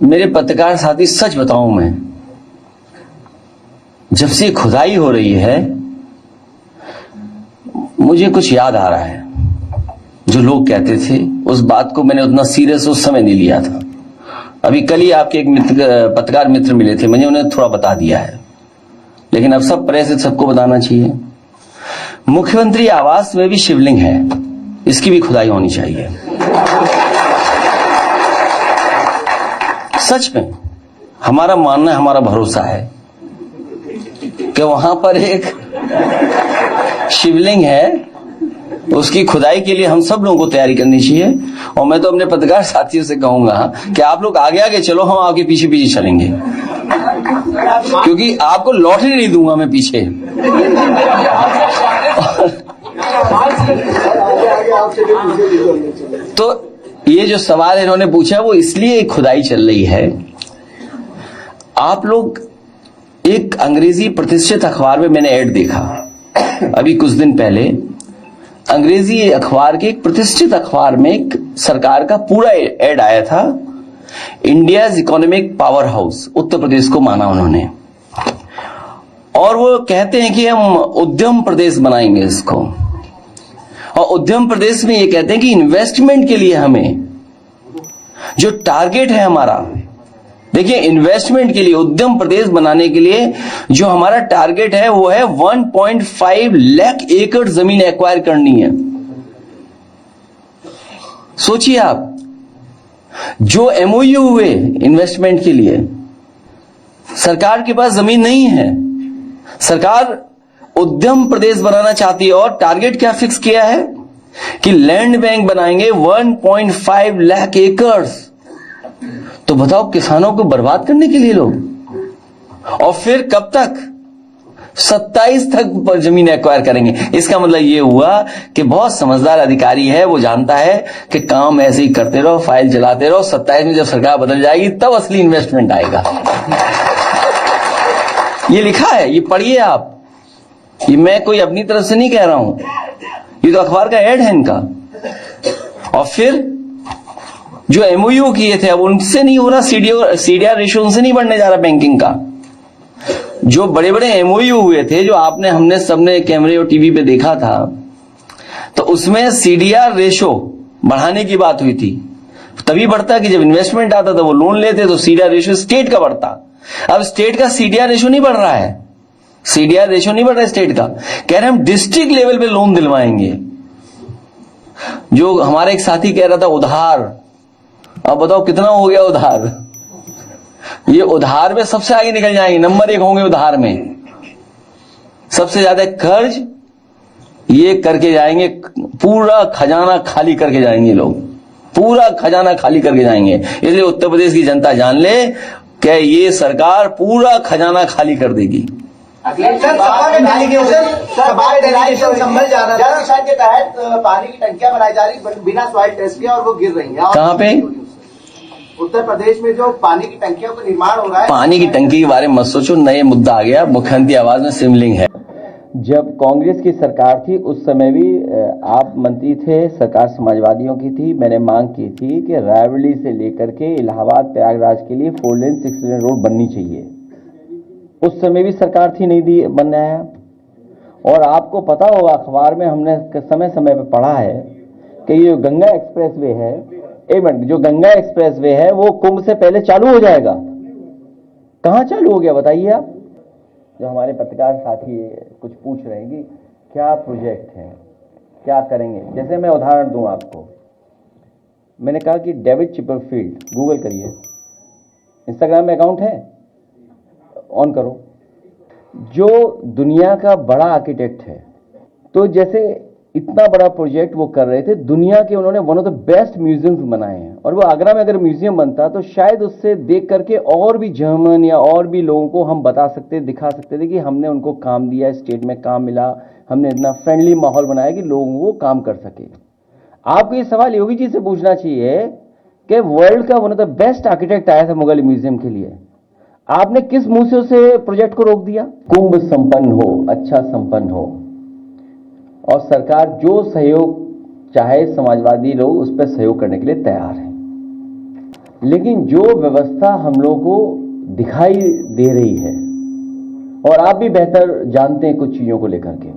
मेरे पत्रकार साथी, सच बताऊं मैं, जब से खुदाई हो रही है मुझे कुछ याद आ रहा है। जो लोग कहते थे उस बात को मैंने उतना सीरियस उस समय नहीं लिया था। अभी कल ही आपके एक पत्रकार मित्र मिले थे, मैंने उन्हें थोड़ा बता दिया है, लेकिन अब सब प्रेस से सबको बताना चाहिए। मुख्यमंत्री आवास में भी शिवलिंग है, इसकी भी खुदाई होनी चाहिए। सच में हमारा मानना है, हमारा भरोसा है कि वहां पर एक शिवलिंग है, उसकी खुदाई के लिए हम सब लोगों को तैयारी करनी चाहिए। और मैं तो अपने पत्रकार साथियों से कहूंगा कि आप लोग आगे आगे चलो, हम आपके पीछे पीछे चलेंगे, क्योंकि आपको लॉटरी नहीं दूंगा मैं पीछे। तो ये जो सवाल इन्होंने पूछा वो इसलिए खुदाई चल रही है। आप लोग, एक अंग्रेजी प्रतिष्ठित अखबार में मैंने ऐड देखा अभी कुछ दिन पहले, अंग्रेजी अखबार के एक प्रतिष्ठित अखबार में एक सरकार का पूरा ऐड आया था। India's economic power house, Uttar Pradesh को माना उन्होंने, और वो कहते हैं कि हम उद्यम प्रदेश बनाएंगे इसको। और उद्यम प्रदेश में ये कहते हैं कि इन्वेस्टमेंट के लिए हमें जो टारगेट है हमारा, देखिए इन्वेस्टमेंट के लिए, उद्यम प्रदेश बनाने के लिए जो हमारा टारगेट है वो है 1.5 लाख एकड़ जमीन एक्वायर करनी है। सोचिए आप, जो एमओयू हुए इन्वेस्टमेंट के लिए, सरकार के पास जमीन नहीं है, सरकार उद्यम प्रदेश बनाना चाहती है और टारगेट क्या फिक्स किया है कि लैंड बैंक बनाएंगे 1.5 लाख एकड़। तो बताओ, किसानों को बर्बाद करने के लिए लोग, और फिर कब तक? 27 तक पर जमीन एक्वायर करेंगे। इसका मतलब ये हुआ कि बहुत समझदार अधिकारी है, वो जानता है कि काम ऐसे ही करते रहो, फाइल चलाते रहो, 27 में जब सरकार बदल जाएगी तब असली इन्वेस्टमेंट आएगा। ये लिखा है, ये पढ़िए आप, ये मैं कोई अपनी तरफ से नहीं कह रहा हूं, ये तो अखबार का ऐड है इनका। और फिर जो एमओयू किए थे अब उनसे नहीं हो रहा, सीडीआर रेशियो उनसे नहीं बढ़ने जा रहा बैंकिंग का। जो बड़े बड़े एमओयू हुए थे, जो आपने हमने सबने कैमरे और टीवी पे देखा था, तो उसमें सीडीआर रेशियो बढ़ाने की बात हुई थी। तभी बढ़ता कि जब इन्वेस्टमेंट आता था, वो लोन लेते तो सीडीआर रेशियो स्टेट का बढ़ता। अब स्टेट का सीडीआर रेशियो नहीं बढ़ रहा है, सीडीआर रेशियो नहीं बढ़ रहा है स्टेट का। कह रहे हम डिस्ट्रिक्ट लेवल पे लोन दिलवाएंगे। जो हमारे एक साथी कह रहा था उधार, अब बताओ कितना हो गया उधार। ये उधार में सबसे आगे निकल जाएंगे, नंबर 1 होंगे उधार में, सबसे ज्यादा कर्ज ये करके जाएंगे, पूरा खजाना खाली करके जाएंगे लोग, पूरा खजाना खाली करके जाएंगे। इसलिए उत्तर प्रदेश की जनता जान ले कि ये सरकार पूरा खजाना खाली कर देगी। संभल जा रहा है, किसान के तहत पानी की टंकियां बनाई जा रही बिना सॉइल टेस्ट के, और वो गिर रही हैं। कहाँ पे? उत्तर प्रदेश में जो पानी की टंकियों का निर्माण हो रहा है। पानी की टंकी के बारे में मत सोचो, नए मुद्दा आ गया, मुख्यमंत्री आवास में शिवलिंग है। जब कांग्रेस की सरकार थी उस समय भी आप मंत्री थे, सरकार समाजवादियों की थी। मैंने मांग की थी कि रायबरेली से लेकर के इलाहाबाद प्रयागराज के लिए 4 लेन 6 लेन रोड बननी चाहिए। उस समय भी सरकार थी, नहीं दी, बनाया। और आपको पता होगा, अखबार में हमने समय समय पर पढ़ा है कि ये गंगा एक्सप्रेसवे है, जो गंगा एक्सप्रेसवे है वो कुंभ से पहले चालू हो जाएगा। कहां चालू हो गया बताइए आप? जो हमारे पत्रकार साथी कुछ पूछ रहे हैं कि क्या प्रोजेक्ट है, क्या करेंगे। जैसे मैं उदाहरण दूं आपको, मैंने कहा कि डेविड चिपरफील्ड, गूगल करिए, इंस्टाग्राम में अकाउंट है, ऑन करो, जो दुनिया का बड़ा आर्किटेक्ट है। तो जैसे इतना बड़ा प्रोजेक्ट वो कर रहे थे, दुनिया के उन्होंने one of the best museums बनाए हैं। और वो आगरा में अगर म्यूजियम बनता तो शायद उससे देख करके और भी जर्मन या और भी लोगों को हम बता सकते, दिखा सकते थे कि हमने उनको काम दिया, स्टेट में काम मिला, हमने इतना फ्रेंडली माहौल बनाया कि लोगों को काम कर सके। आपको ये सवाल योगी जी से पूछना चाहिए कि वर्ल्ड का one of the best architect आया था मुगल म्यूजियम के लिए, आपने किस मुंह से उसे प्रोजेक्ट को रोक दिया? कुंभ संपन्न हो, अच्छा संपन्न हो, और सरकार जो सहयोग चाहे, समाजवादी लोग उस पर सहयोग करने के लिए तैयार है। लेकिन जो व्यवस्था हम लोगों को दिखाई दे रही है, और आप भी बेहतर जानते हैं कुछ चीजों को लेकर के,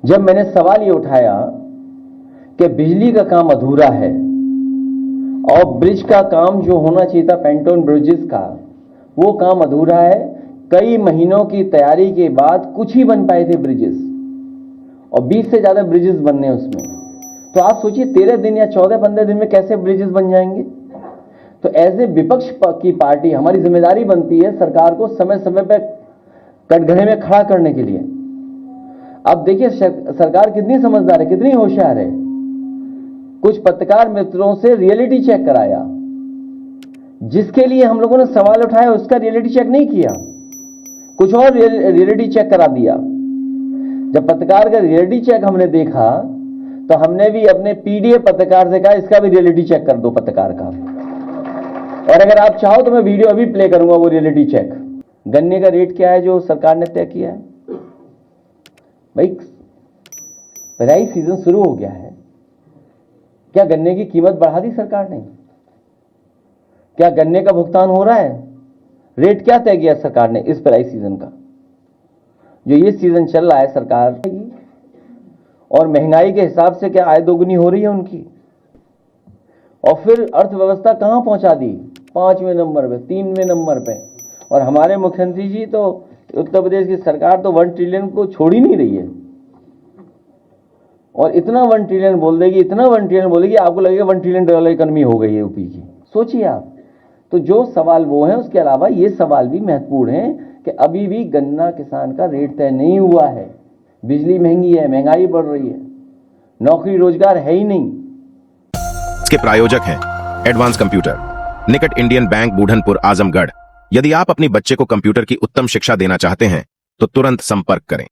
जब मैंने सवाल ये उठाया कि बिजली का काम अधूरा है और ब्रिज का काम जो होना चाहिए था, पेंटोन ब्रिजेस का, वो काम अधूरा है। कई महीनों की तैयारी के बाद कुछ ही बन पाए थे ब्रिजेस, और 20 से ज्यादा ब्रिजेस बनने उसमें। तो आप सोचिए 13 दिन या 14-15 दिन में कैसे ब्रिजेस बन जाएंगे। तो ऐसे विपक्ष की पार्टी, हमारी जिम्मेदारी बनती है सरकार को समय समय पर कटघरे में खड़ा करने के लिए। अब देखिए सरकार कितनी समझदार है, कितनी होशियार है। कुछ पत्रकार मित्रों से रियलिटी चेक कराया, जिसके लिए हम लोगों ने सवाल उठाया उसका रियलिटी चेक नहीं किया, कुछ और रियलिटी चेक करा दिया। जब पत्रकार का रियलिटी चेक हमने देखा तो हमने भी अपने पीडीएफ पत्रकार से कहा इसका भी रियलिटी चेक कर दो पत्रकार का, और अगर आप चाहो तो मैं वीडियो अभी प्ले करूंगा वो रियलिटी चेक। गन्ने का रेट क्या है जो सरकार ने तय किया है? भाई पेराई सीजन शुरू हो गया है, क्या गन्ने की कीमत बढ़ा दी सरकार ने? क्या गन्ने का भुगतान हो रहा है? रेट क्या तय किया सरकार ने इस पेराई सीजन का? जो ये सीजन चल रहा है सरकार, और महंगाई के हिसाब से क्या आय दोगुनी हो रही है उनकी? और फिर अर्थव्यवस्था कहां पहुंचा दी? 5वें नंबर पे, 3वें नंबर पे। और हमारे मुख्यमंत्री जी तो, उत्तर प्रदेश की सरकार तो 1 ट्रिलियन को छोड़ ही नहीं रही है, और इतना 1 ट्रिलियन बोल देगी, इतना 1 ट्रिलियन बोलेगी, आपको लगेगा $1 ट्रिलियन इकोनॉमी हो गई है यूपी की। सोचिए आप। तो जो सवाल वो है, उसके अलावा ये सवाल भी महत्वपूर्ण है कि अभी भी गन्ना किसान का रेट तय नहीं हुआ है, बिजली महंगी है, महंगाई बढ़ रही है, नौकरी रोजगार है ही नहीं। इसके प्रायोजक हैं एडवांस कंप्यूटर, निकट इंडियन बैंक, बूढ़नपुर, आजमगढ़। यदि आप अपनी बच्चे को कंप्यूटर की उत्तम शिक्षा देना चाहते हैं तो तुरंत संपर्क करें।